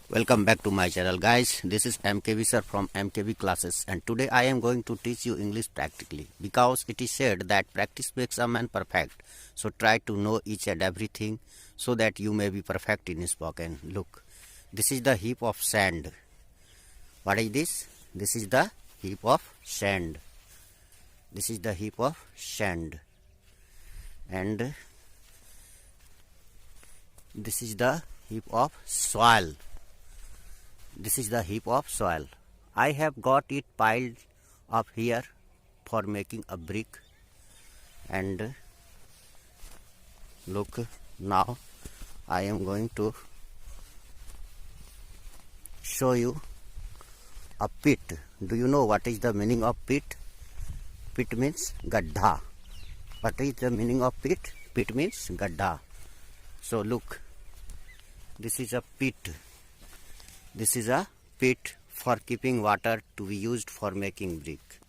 Welcome back to my channel, guys. This is MKB sir from MKB classes, and today I am going to teach you English practically because it is said that practice makes a man perfect. So try to know each and everything so that you may be perfect in spoken. Look, this is the heap of sand. What is this? This is the heap of sand. This is the heap of sand, and this is the heap of soil. This is the heap of soil. I have got it piled up here for making a brick, and look, now I am going to show you a pit. Do you know what is the meaning of pit? Pit means gadda. What is the meaning of pit? Pit means gadda. So look, this is a pit. This is a pit for keeping water to be used for making brick.